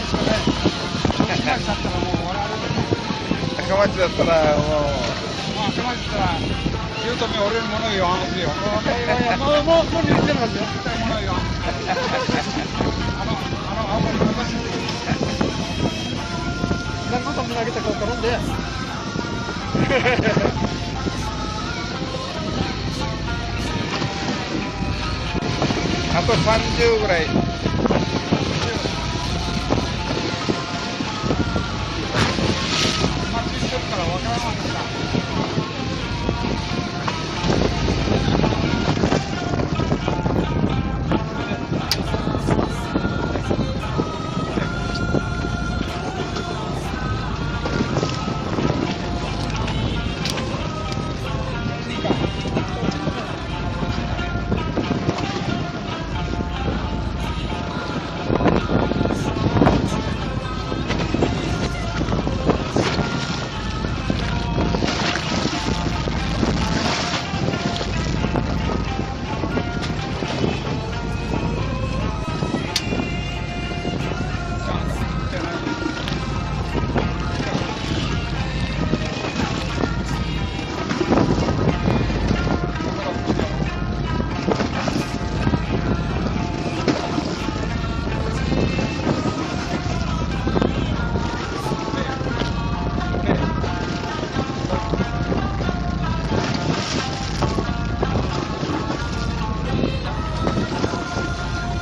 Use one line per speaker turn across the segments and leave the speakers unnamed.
ですかね。高町だったらもう我々でも。
高町だったらもう。
まあ高町だったら、言うと俺に物言わんすよ。もう言ってますよ。絶対物言わん。青森の私。何のために投げたか分からんで。
あと30ぐらい。
待ちしてるから分からなかった。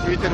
浮いてる。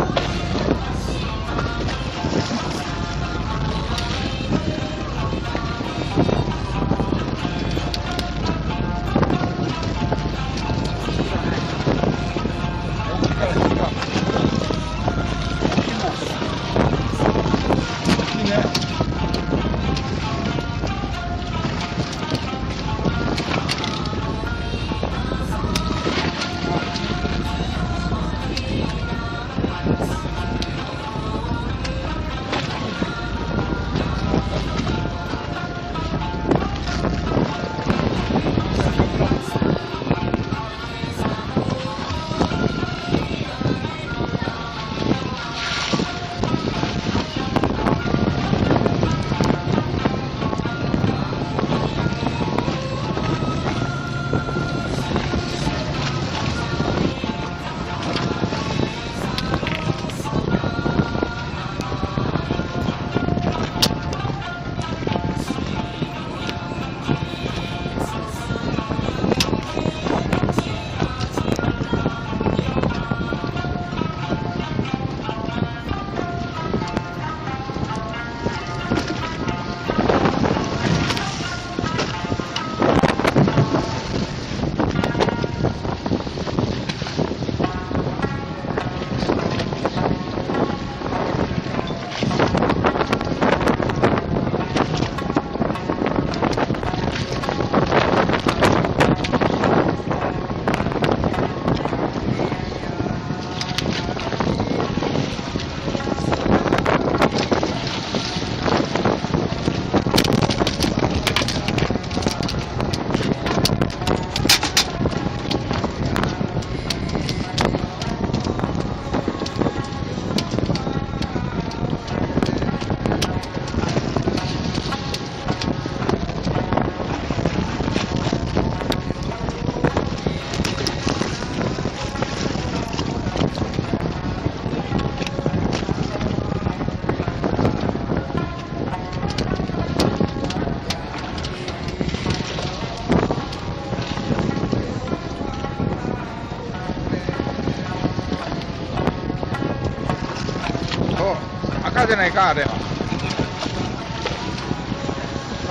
赤じゃないか、あれは。か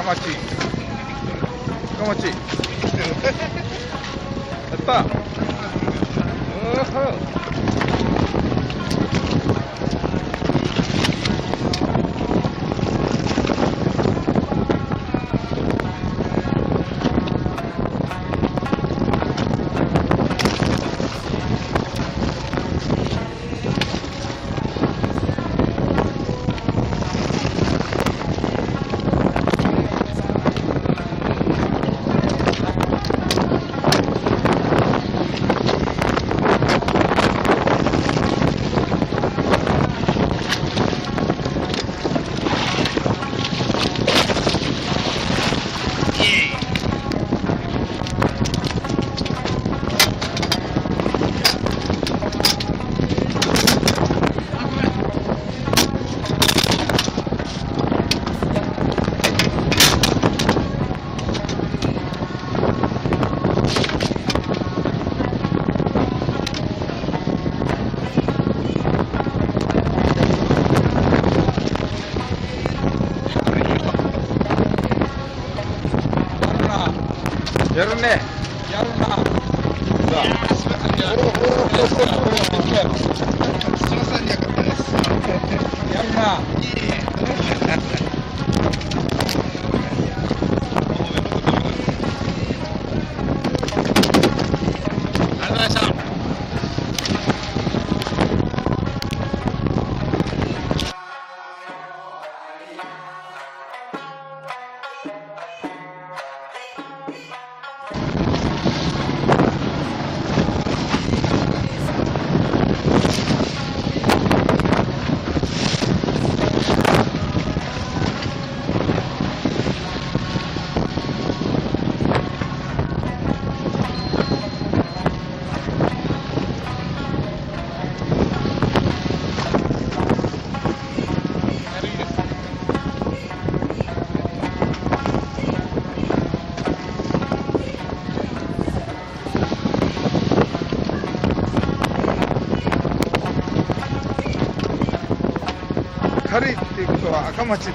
まち。かまち。やった。やるね。
やるな。
さあ。
すみません、じゃあ、すみません、じゃあ、です。
やるな。
いえいえ、どうも。ありがとうございました。
軽いっていうことは赤町。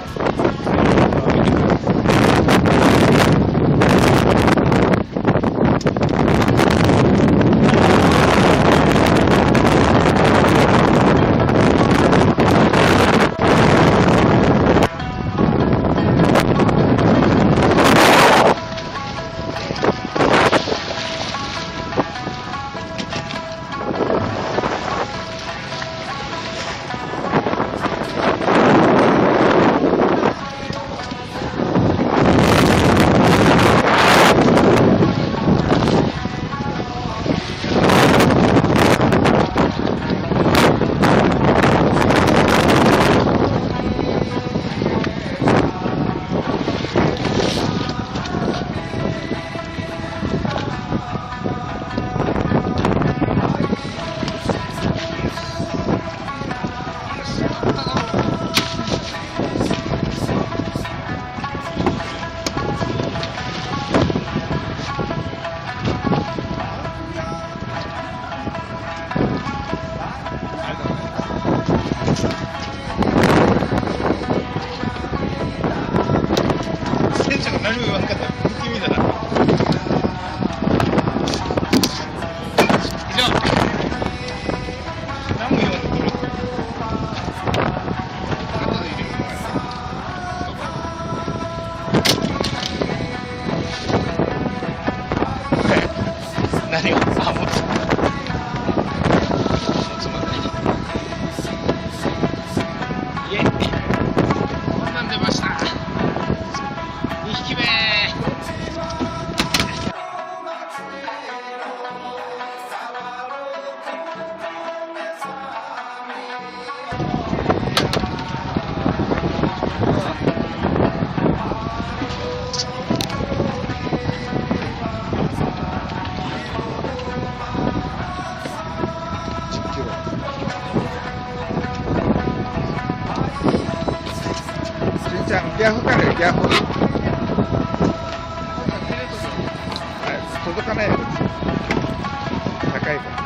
船長が何も言わなかったら不気味だな。以上。何も言わなかった。後で入れるのかな。何が？あ、もつ。もつまで。イエイ。こんなん出ました。2匹目。
しんちゃん、ギャフかね、ギャフ。届かないやつ。高いから。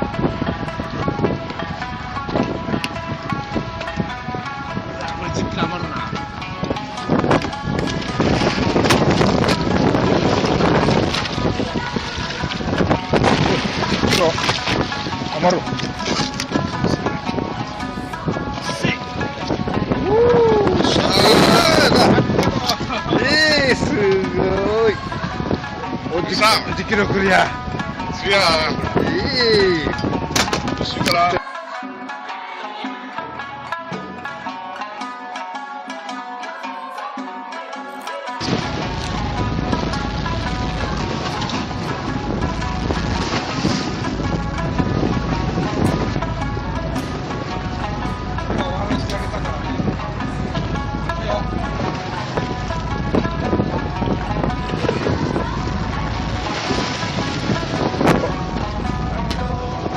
これ10キロ余るな。
そう。余る。すごい。10キロクリア。
次は、後ろから。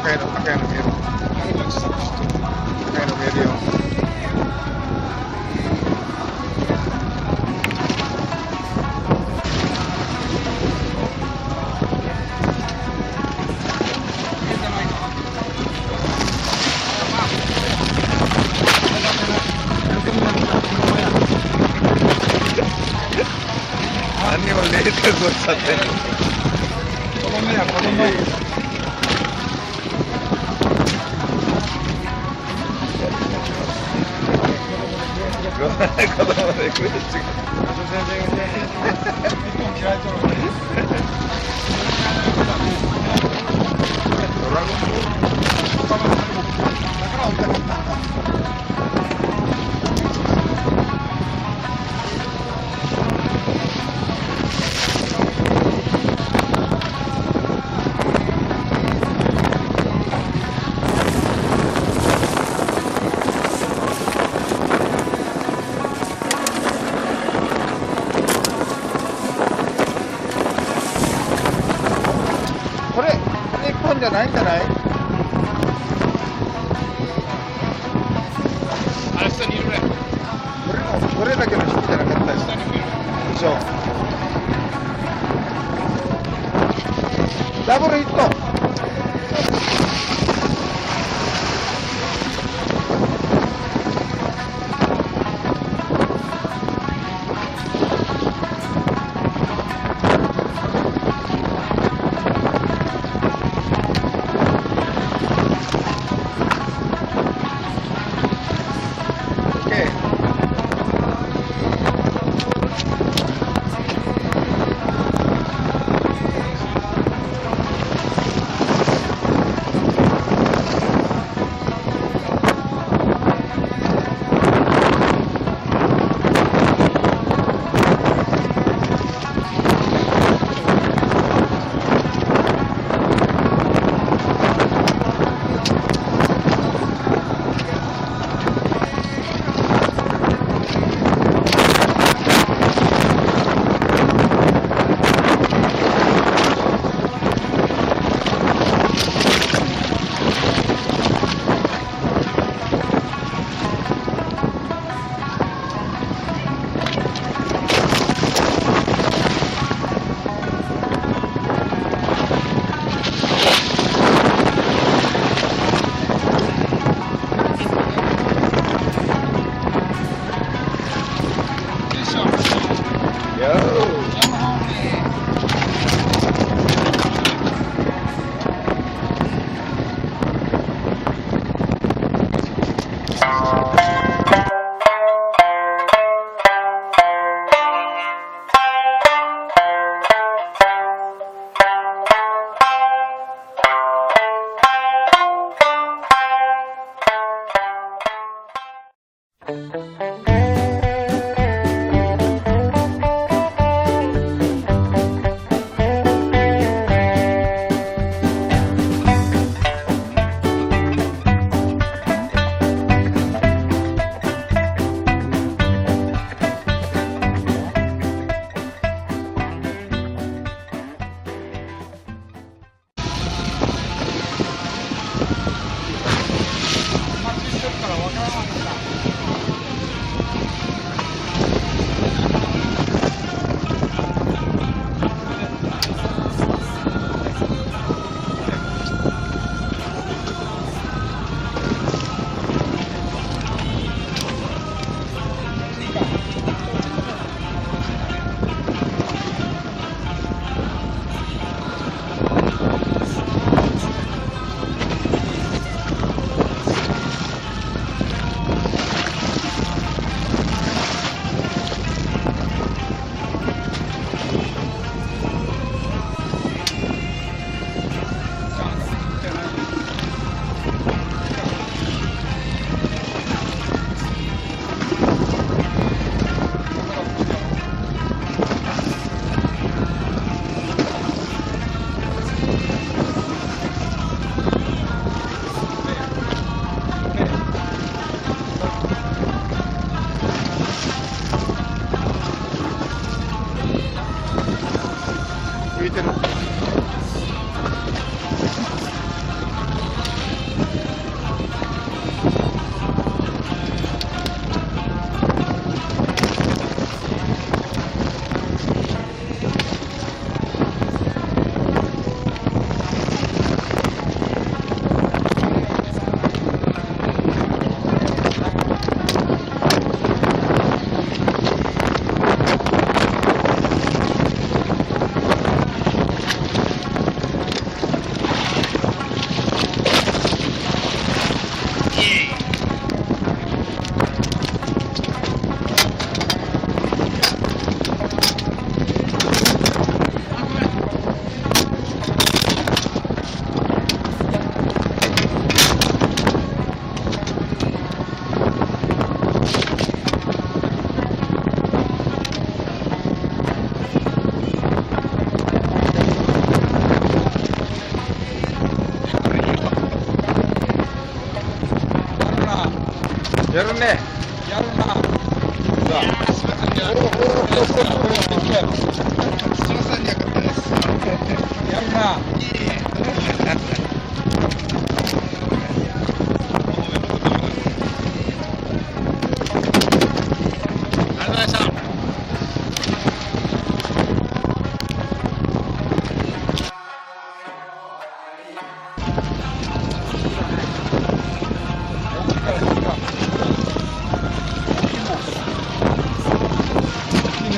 赤いの見える。赤いの見えるよ。何にも0.5しちゃって。子供で食え違う。
日本嫌いとる。
ドラゴンボール。
だから歌ったんだ。
これ日本じゃないんじゃない？
あれ下にいるね。
これだけの人じゃなかったよ。
下にもいる。
でしょ。ダブルヒット。んね。
やるな。
さあ
すいませんね。すいませんね、よかったです。
やるな。
いえいえ。ありがとうございました。
いいね。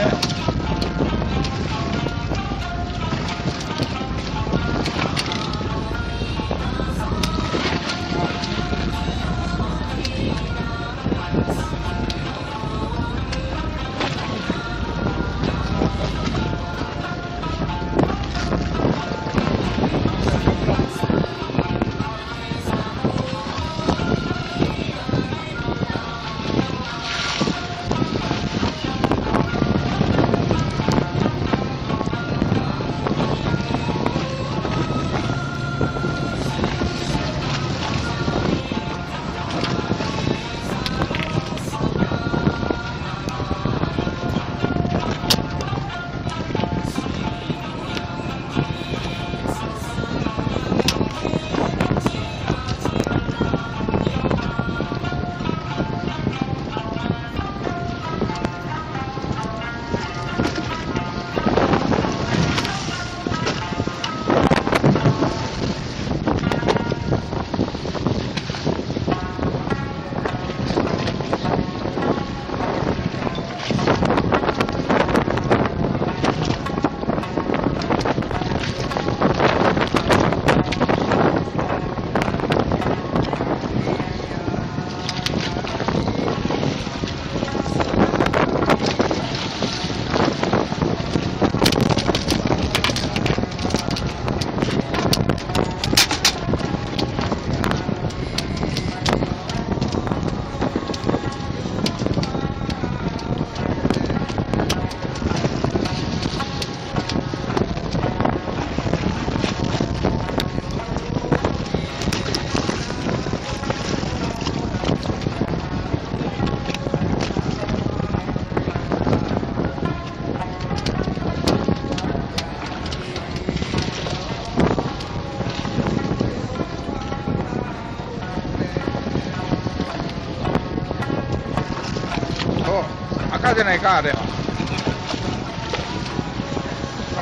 お、赤じゃないか、あれは。か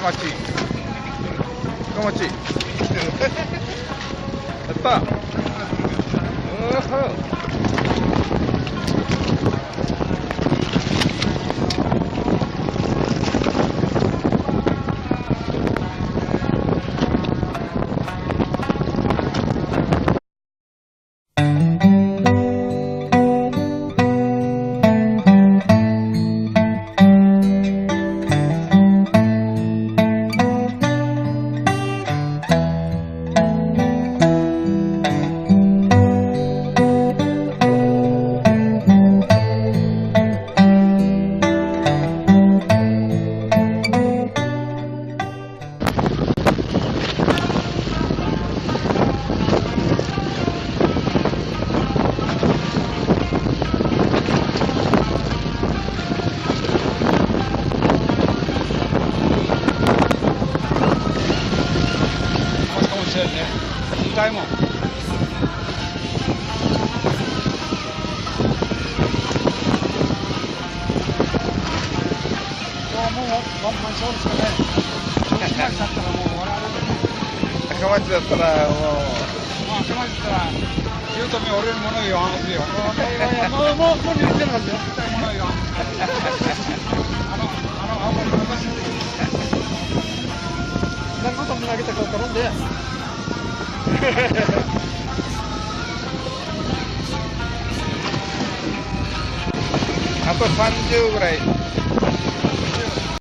まち。かまち。やった。おー。
回も。もうワンマンショーですかね。島内だったらもう我々
赤町だったらもう。
まあ赤町だったら姑俺の物言わんすよ。もう言ってますよ。絶対物言わん。青森の昔何個とも投げたか転んで。
あと30ぐらい。